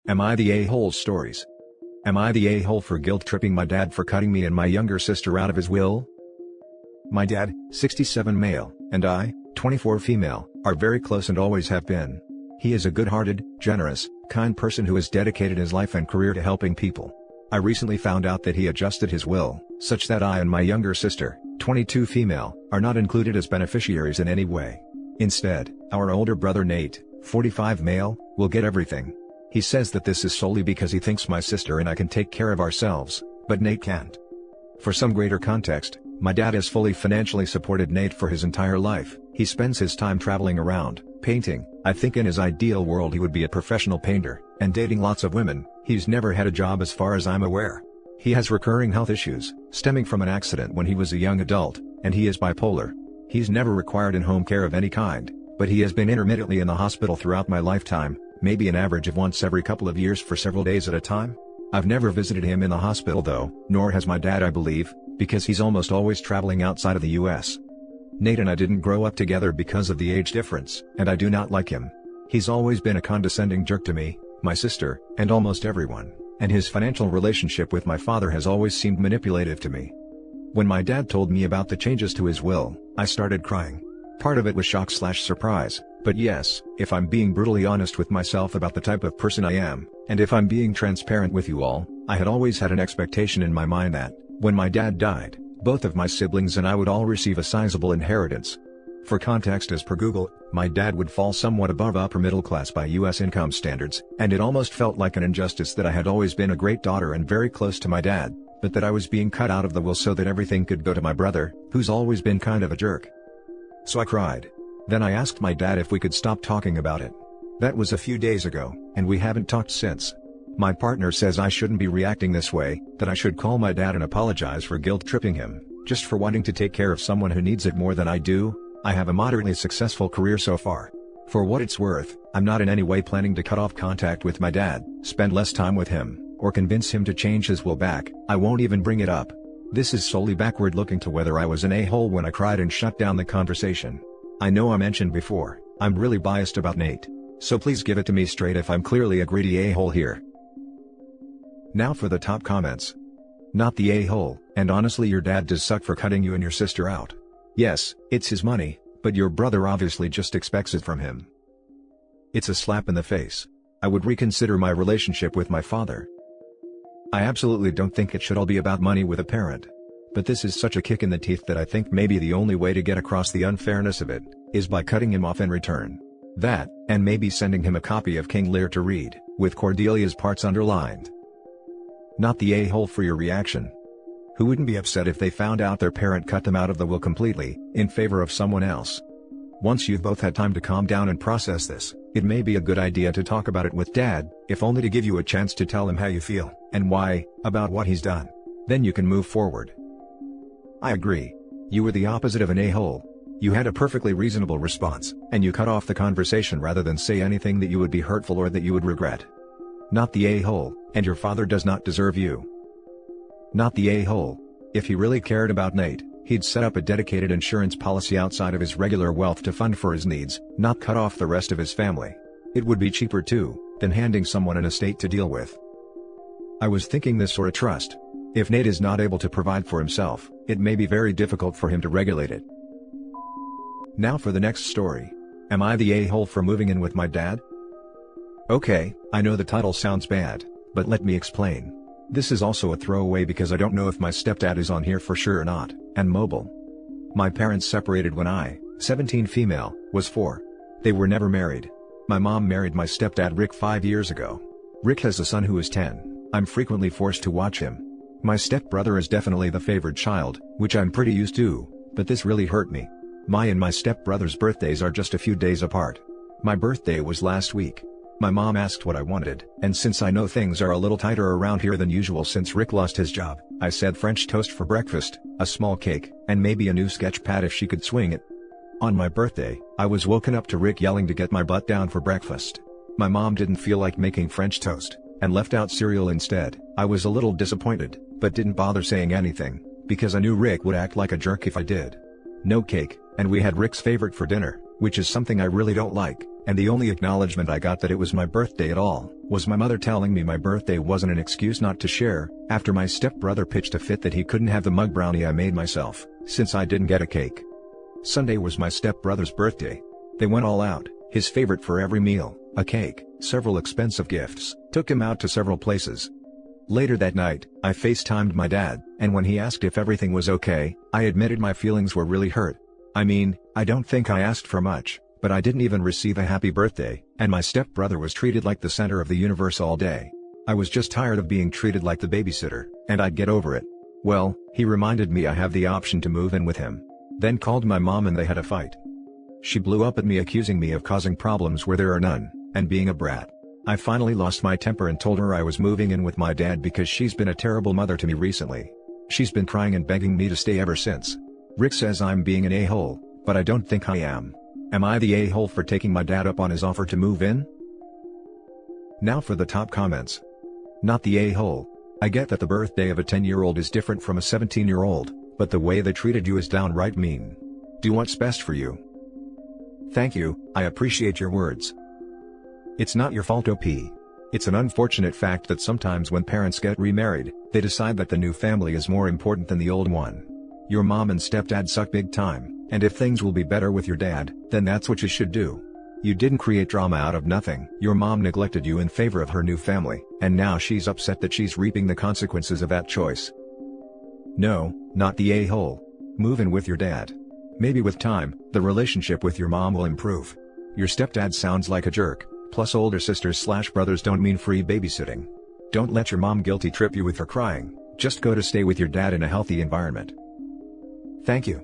Am I the a-hole stories? Am I the a-hole for guilt-tripping my dad for cutting me and my younger sister out of his will? My dad, 67 male, and I, 24 female, are very close and always have been. He is a good-hearted, generous, kind person who has dedicated his life and career to helping people. I recently found out that he adjusted his will, such that I and my younger sister, 22 female, are not included as beneficiaries in any way. Instead, our older brother Nate, 45 male, will get everything. He says that this is solely because he thinks my sister and I can take care of ourselves, but Nate can't. For some greater context, my dad has fully financially supported Nate for his entire life. He spends his time traveling around, painting. I think in his ideal world he would be a professional painter, and dating lots of women. He's never had a job as far as I'm aware. He has recurring health issues, stemming from an accident when he was a young adult, and he is bipolar. He's never required in-home care of any kind, but he has been intermittently in the hospital throughout my lifetime, maybe an average of once every couple of years for several days at a time. I've never visited him in the hospital though, nor has my dad I believe, because he's almost always traveling outside of the US. Nate and I didn't grow up together because of the age difference, and I do not like him. He's always been a condescending jerk to me, my sister, and almost everyone, and his financial relationship with my father has always seemed manipulative to me. When my dad told me about the changes to his will, I started crying. Part of it was shock/surprise, but yes, if I'm being brutally honest with myself about the type of person I am, and if I'm being transparent with you all, I had always had an expectation in my mind that, when my dad died, both of my siblings and I would all receive a sizable inheritance. For context, as per Google, my dad would fall somewhat above upper middle class by US income standards, and it almost felt like an injustice that I had always been a great daughter and very close to my dad, but that I was being cut out of the will so that everything could go to my brother, who's always been kind of a jerk. So I cried. Then I asked my dad if we could stop talking about it. That was a few days ago, and we haven't talked since. My partner says I shouldn't be reacting this way, that I should call my dad and apologize for guilt-tripping him, just for wanting to take care of someone who needs it more than I do. I have a moderately successful career so far. For what it's worth, I'm not in any way planning to cut off contact with my dad, spend less time with him, or convince him to change his will back. I won't even bring it up. This is solely backward looking to whether I was an a-hole when I cried and shut down the conversation. I know I mentioned before, I'm really biased about Nate. So please give it to me straight if I'm clearly a greedy a-hole here. Now for the top comments. Not the a-hole, and honestly your dad does suck for cutting you and your sister out. Yes, it's his money, but your brother obviously just expects it from him. It's a slap in the face. I would reconsider my relationship with my father. I absolutely don't think it should all be about money with a parent. But this is such a kick in the teeth that I think maybe the only way to get across the unfairness of it, is by cutting him off in return. That, and maybe sending him a copy of King Lear to read, with Cordelia's parts underlined. Not the a-hole for your reaction. Who wouldn't be upset if they found out their parent cut them out of the will completely, in favor of someone else? Once you've both had time to calm down and process this, it may be a good idea to talk about it with Dad, if only to give you a chance to tell him how you feel, and why, about what he's done. Then you can move forward. I agree. You were the opposite of an a-hole. You had a perfectly reasonable response, and you cut off the conversation rather than say anything that you would be hurtful or that you would regret. Not the a-hole, and your father does not deserve you. Not the a-hole. If he really cared about Nate, he'd set up a dedicated insurance policy outside of his regular wealth to fund for his needs, not cut off the rest of his family. It would be cheaper too, than handing someone an estate to deal with. I was thinking this sort of trust. If Nate is not able to provide for himself, it may be very difficult for him to regulate it. Now for the next story. Am I the a-hole for moving in with my dad? Okay, I know the title sounds bad, but let me explain. This is also a throwaway because I don't know if my stepdad is on here for sure or not, and mobile. My parents separated when I, 17 female, was 4. They were never married. My mom married my stepdad Rick 5 years ago. Rick has a son who is 10. I'm frequently forced to watch him. My stepbrother is definitely the favored child, which I'm pretty used to, but this really hurt me. My and my stepbrother's birthdays are just a few days apart. My birthday was last week. My mom asked what I wanted, and since I know things are a little tighter around here than usual since Rick lost his job, I said French toast for breakfast, a small cake, and maybe a new sketch pad if she could swing it. On my birthday, I was woken up to Rick yelling to get my butt down for breakfast. My mom didn't feel like making French toast, and left out cereal instead. I was a little disappointed, but didn't bother saying anything, because I knew Rick would act like a jerk if I did. No cake, and we had Rick's favorite for dinner, which is something I really don't like, and the only acknowledgement I got that it was my birthday at all, was my mother telling me my birthday wasn't an excuse not to share, after my stepbrother pitched a fit that he couldn't have the mug brownie I made myself, since I didn't get a cake. Sunday was my stepbrother's birthday. They went all out, his favorite for every meal, a cake, several expensive gifts, took him out to several places. Later that night, I FaceTimed my dad, and when he asked if everything was okay, I admitted my feelings were really hurt. I mean, I don't think I asked for much, but I didn't even receive a happy birthday, and my stepbrother was treated like the center of the universe all day. I was just tired of being treated like the babysitter, and I'd get over it. Well, he reminded me I have the option to move in with him. Then called my mom and they had a fight. She blew up at me accusing me of causing problems where there are none, and being a brat. I finally lost my temper and told her I was moving in with my dad because she's been a terrible mother to me recently. She's been crying and begging me to stay ever since. Rick says I'm being an a-hole, but I don't think I am. Am I the a-hole for taking my dad up on his offer to move in? Now for the top comments. Not the a-hole. I get that the birthday of a 10-year-old is different from a 17-year-old, but the way they treated you is downright mean. Do what's best for you. Thank you, I appreciate your words. It's not your fault, OP. It's an unfortunate fact that sometimes when parents get remarried, they decide that the new family is more important than the old one. Your mom and stepdad suck big time, and if things will be better with your dad, then that's what you should do. You didn't create drama out of nothing. Your mom neglected you in favor of her new family, and now she's upset that she's reaping the consequences of that choice. No, not the a-hole. Move in with your dad. Maybe with time, the relationship with your mom will improve. Your stepdad sounds like a jerk, plus older sisters/brothers don't mean free babysitting. Don't let your mom guilty trip you with her crying, just go to stay with your dad in a healthy environment. Thank you.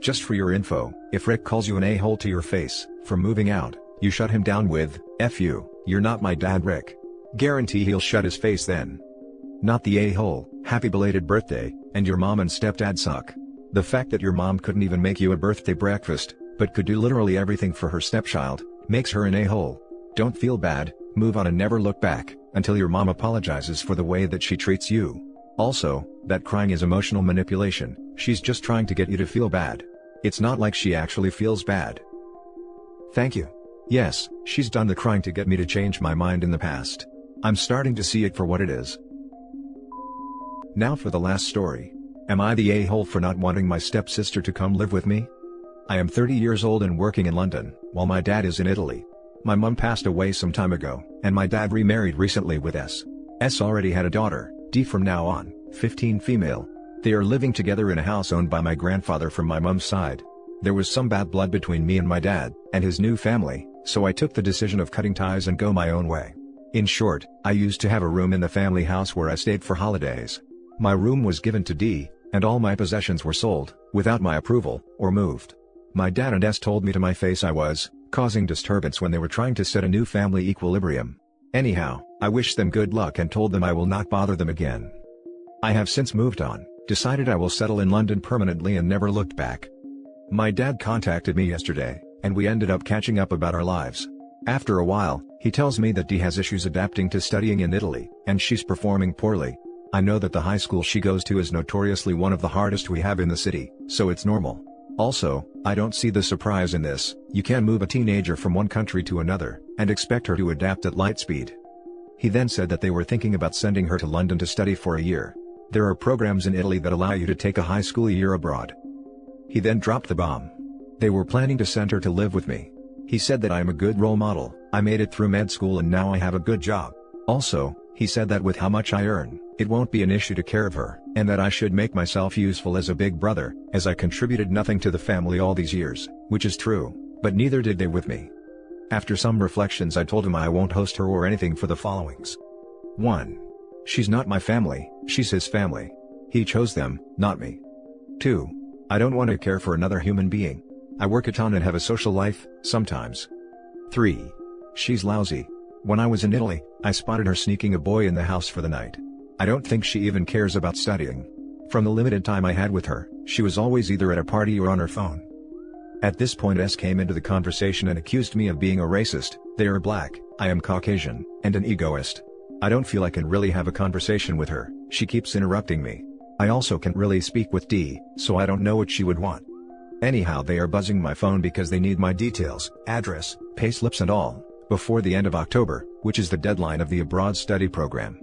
Just for your info, if Rick calls you an a-hole to your face, for moving out, you shut him down with, F you, you're not my dad, Rick. Guarantee he'll shut his face then. Not the a-hole, happy belated birthday, and your mom and stepdad suck. The fact that your mom couldn't even make you a birthday breakfast, but could do literally everything for her stepchild, makes her an a-hole. Don't feel bad, move on and never look back, until your mom apologizes for the way that she treats you. Also, that crying is emotional manipulation, she's just trying to get you to feel bad. It's not like she actually feels bad. Thank you. Yes, she's done the crying to get me to change my mind in the past. I'm starting to see it for what it is. Now for the last story. Am I the a-hole for not wanting my stepsister to come live with me? I am 30 years old and working in London, while my dad is in Italy. My mum passed away some time ago, and my dad remarried recently with S. S already had a daughter, D from now on, 15 female. They are living together in a house owned by my grandfather from my mum's side. There was some bad blood between me and my dad, and his new family, so I took the decision of cutting ties and go my own way. In short, I used to have a room in the family house where I stayed for holidays. My room was given to D, and all my possessions were sold, without my approval, or moved. My dad and S told me to my face I was causing disturbance when they were trying to set a new family equilibrium. Anyhow, I wished them good luck and told them I will not bother them again. I have since moved on, decided I will settle in London permanently and never looked back. My dad contacted me yesterday, and we ended up catching up about our lives. After a while, he tells me that Dee has issues adapting to studying in Italy, and she's performing poorly. I know that the high school she goes to is notoriously one of the hardest we have in the city, so it's normal. Also, I don't see the surprise in this. You can't move a teenager from one country to another, and expect her to adapt at light speed. He then said that they were thinking about sending her to London to study for a year. There are programs in Italy that allow you to take a high school year abroad. He then dropped the bomb. They were planning to send her to live with me. He said that I am a good role model, I made it through med school and now I have a good job. Also, he said that with how much I earn, it won't be an issue to care of her, and that I should make myself useful as a big brother, as I contributed nothing to the family all these years, which is true, but neither did they with me. After some reflections I told him I won't host her or anything for the followings. 1. She's not my family, she's his family. He chose them, not me. 2. I don't want to care for another human being. I work a ton and have a social life, sometimes. 3. She's lousy. When I was in Italy, I spotted her sneaking a boy in the house for the night. I don't think she even cares about studying. From the limited time I had with her, she was always either at a party or on her phone. At this point S came into the conversation and accused me of being a racist. They are black, I am Caucasian, and an egoist. I don't feel I can really have a conversation with her, she keeps interrupting me. I also can't really speak with D, so I don't know what she would want. Anyhow, they are buzzing my phone because they need my details, address, payslips and all, before the end of October, which is the deadline of the abroad study program.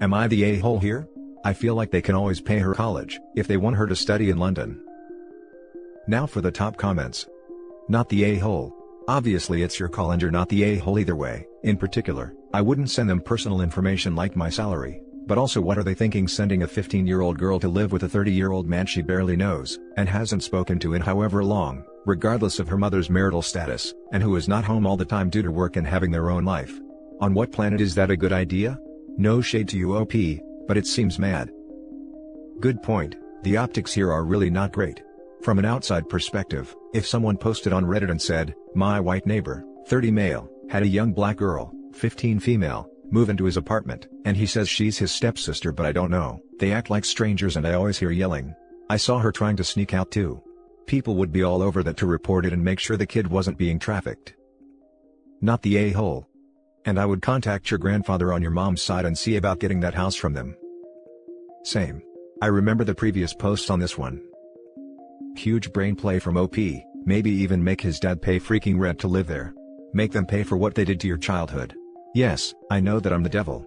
Am I the a-hole here? I feel like they can always pay her college, if they want her to study in London. Now for the top comments. Not the a-hole. Obviously it's your call and you're not the a-hole either way. In particular, I wouldn't send them personal information like my salary, but also what are they thinking sending a 15-year-old girl to live with a 30-year-old man she barely knows, and hasn't spoken to in however long, regardless of her mother's marital status, and who is not home all the time due to work and having their own life. On what planet is that a good idea? No shade to you OP, but it seems mad. Good point, the optics here are really not great. From an outside perspective, if someone posted on Reddit and said, my white neighbor, 30 male, had a young black girl, 15 female, move into his apartment, and he says she's his stepsister but I don't know, they act like strangers and I always hear yelling. I saw her trying to sneak out too. People would be all over that to report it and make sure the kid wasn't being trafficked. Not the a-hole. And I would contact your grandfather on your mom's side and see about getting that house from them. Same. I remember the previous posts on this one. Huge brain play from OP, maybe even make his dad pay freaking rent to live there. Make them pay for what they did to your childhood. Yes, I know that I'm the devil.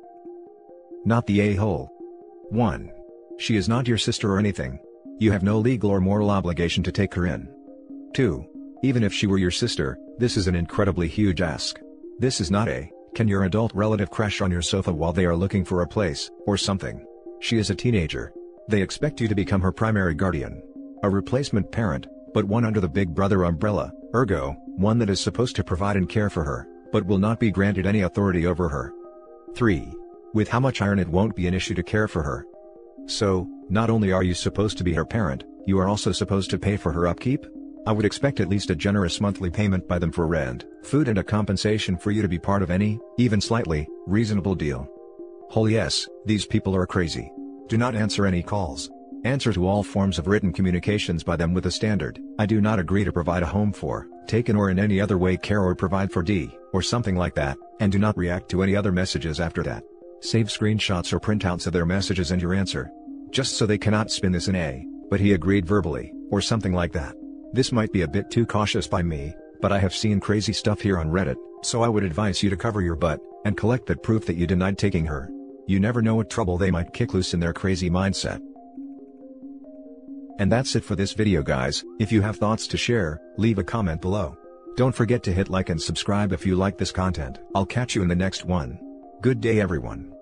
Not the a-hole. 1. She is not your sister or anything. You have no legal or moral obligation to take her in. 2. Even if she were your sister, this is an incredibly huge ask. This is not a, can your adult relative crash on your sofa while they are looking for a place, or something. She is a teenager. They expect you to become her primary guardian. A replacement parent, but one under the big brother umbrella, ergo, one that is supposed to provide and care for her, but will not be granted any authority over her. 3. With how much iron it won't be an issue to care for her. So, not only are you supposed to be her parent, you are also supposed to pay for her upkeep? I would expect at least a generous monthly payment by them for rent, food and a compensation for you to be part of any, even slightly, reasonable deal. Whole yes, these people are crazy. Do not answer any calls. Answer to all forms of written communications by them with a standard, I do not agree to provide a home for, taken or in any other way care or provide for D, or something like that, and do not react to any other messages after that. Save screenshots or printouts of their messages and your answer. Just so they cannot spin this in a, but he agreed verbally, or something like that. This might be a bit too cautious by me, but I have seen crazy stuff here on Reddit, so I would advise you to cover your butt, and collect that proof that you denied taking her. You never know what trouble they might kick loose in their crazy mindset. And that's it for this video guys. If you have thoughts to share, leave a comment below. Don't forget to hit like and subscribe if you like this content. I'll catch you in the next one. Good day everyone.